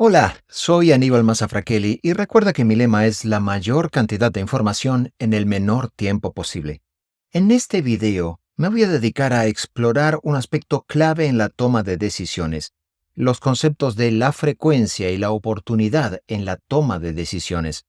Hola, soy Aníbal Mazafraquelli y recuerda que mi lema es la mayor cantidad de información en el menor tiempo posible. En este video me voy a dedicar a explorar un aspecto clave en la toma de decisiones, los conceptos de la frecuencia y la oportunidad en la toma de decisiones.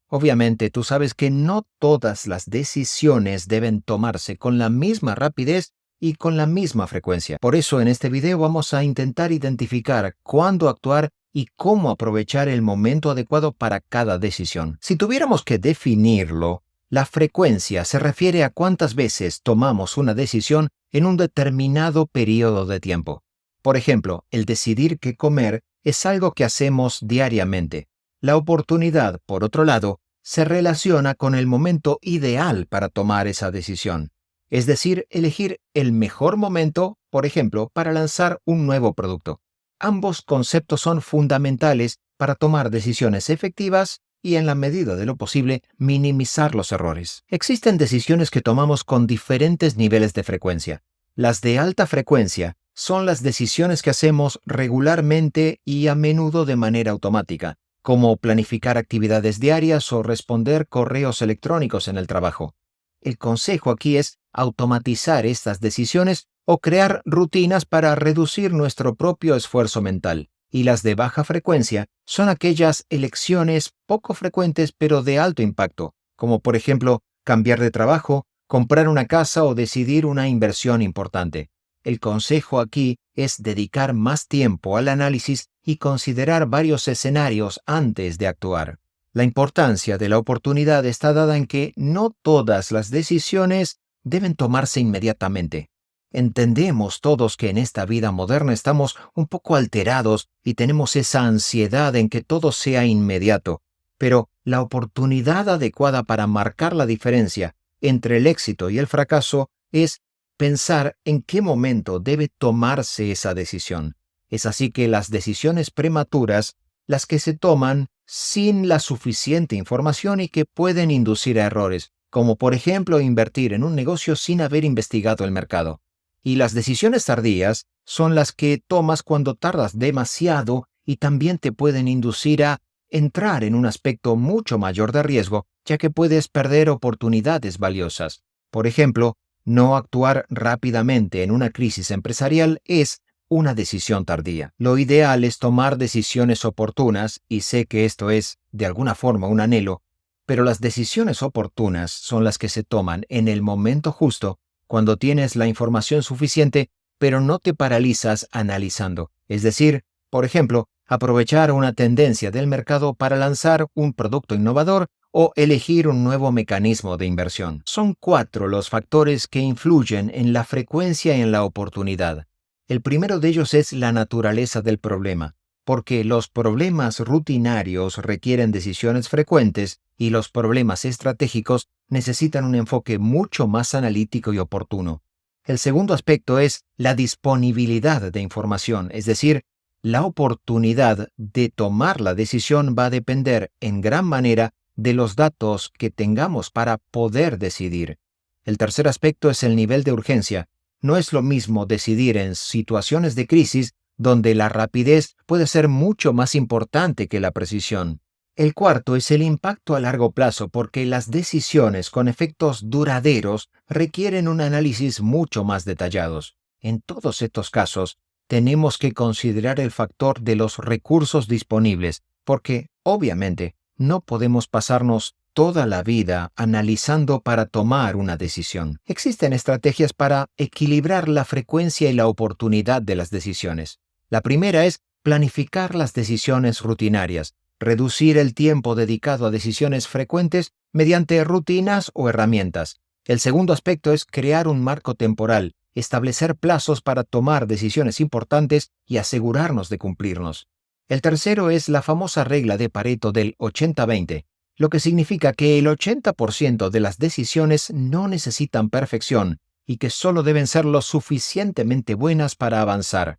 Obviamente, tú sabes que no todas las decisiones deben tomarse con la misma rapidez y con la misma frecuencia. Por eso en este video vamos a intentar identificar cuándo actuar y cómo aprovechar el momento adecuado para cada decisión. Si tuviéramos que definirlo, la frecuencia se refiere a cuántas veces tomamos una decisión en un determinado periodo de tiempo. Por ejemplo, el decidir qué comer es algo que hacemos diariamente. La oportunidad, por otro lado, se relaciona con el momento ideal para tomar esa decisión, es decir, elegir el mejor momento, por ejemplo, para lanzar un nuevo producto. Ambos conceptos son fundamentales para tomar decisiones efectivas y, en la medida de lo posible, minimizar los errores. Existen decisiones que tomamos con diferentes niveles de frecuencia. Las de alta frecuencia son las decisiones que hacemos regularmente y a menudo de manera automática, como planificar actividades diarias o responder correos electrónicos en el trabajo. El consejo aquí es automatizar estas decisiones o crear rutinas para reducir nuestro propio esfuerzo mental. Y las de baja frecuencia son aquellas elecciones poco frecuentes pero de alto impacto, como por ejemplo cambiar de trabajo, comprar una casa o decidir una inversión importante. El consejo aquí es dedicar más tiempo al análisis y considerar varios escenarios antes de actuar. La importancia de la oportunidad está dada en que no todas las decisiones deben tomarse inmediatamente. Entendemos todos que en esta vida moderna estamos un poco alterados y tenemos esa ansiedad en que todo sea inmediato, pero la oportunidad adecuada para marcar la diferencia entre el éxito y el fracaso es pensar en qué momento debe tomarse esa decisión. Es así que las decisiones prematuras, las que se toman sin la suficiente información y que pueden inducir a errores, como por ejemplo invertir en un negocio sin haber investigado el mercado. Y las decisiones tardías son las que tomas cuando tardas demasiado y también te pueden inducir a entrar en un aspecto mucho mayor de riesgo, ya que puedes perder oportunidades valiosas. Por ejemplo, no actuar rápidamente en una crisis empresarial es una decisión tardía. Lo ideal es tomar decisiones oportunas, y sé que esto es, de alguna forma, un anhelo, pero las decisiones oportunas son las que se toman en el momento justo, cuando tienes la información suficiente, pero no te paralizas analizando. Es decir, por ejemplo, aprovechar una tendencia del mercado para lanzar un producto innovador o elegir un nuevo mecanismo de inversión. Son 4 los factores que influyen en la frecuencia y en la oportunidad. El primero de ellos es la naturaleza del problema, porque los problemas rutinarios requieren decisiones frecuentes y los problemas estratégicos necesitan un enfoque mucho más analítico y oportuno. El segundo aspecto es la disponibilidad de información, es decir, la oportunidad de tomar la decisión va a depender en gran manera de los datos que tengamos para poder decidir. El tercer aspecto es el nivel de urgencia. No es lo mismo decidir en situaciones de crisis donde la rapidez puede ser mucho más importante que la precisión. El cuarto es el impacto a largo plazo, porque las decisiones con efectos duraderos requieren un análisis mucho más detallados. En todos estos casos, tenemos que considerar el factor de los recursos disponibles, porque, obviamente, no podemos pasarnos toda la vida analizando para tomar una decisión. Existen estrategias para equilibrar la frecuencia y la oportunidad de las decisiones. La primera es planificar las decisiones rutinarias, reducir el tiempo dedicado a decisiones frecuentes mediante rutinas o herramientas. El segundo aspecto es crear un marco temporal, establecer plazos para tomar decisiones importantes y asegurarnos de cumplirlos. El tercero es la famosa regla de Pareto del 80-20, lo que significa que el 80% de las decisiones no necesitan perfección y que solo deben ser lo suficientemente buenas para avanzar.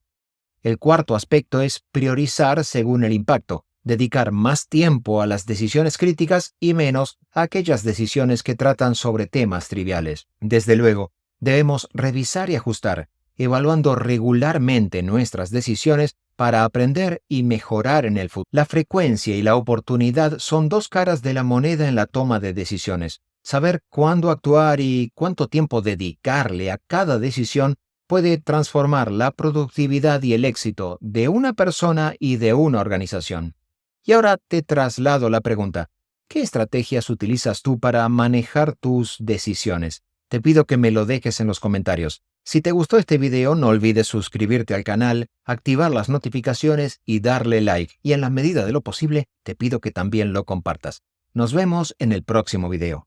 El cuarto aspecto es priorizar según el impacto, dedicar más tiempo a las decisiones críticas y menos a aquellas decisiones que tratan sobre temas triviales. Desde luego, debemos revisar y ajustar, evaluando regularmente nuestras decisiones para aprender y mejorar en el futuro. La frecuencia y la oportunidad son dos caras de la moneda en la toma de decisiones. Saber cuándo actuar y cuánto tiempo dedicarle a cada decisión puede transformar la productividad y el éxito de una persona y de una organización. Y ahora te traslado la pregunta: ¿qué estrategias utilizas tú para manejar tus decisiones? Te pido que me lo dejes en los comentarios. Si te gustó este video, no olvides suscribirte al canal, activar las notificaciones y darle like. Y en la medida de lo posible, te pido que también lo compartas. Nos vemos en el próximo video.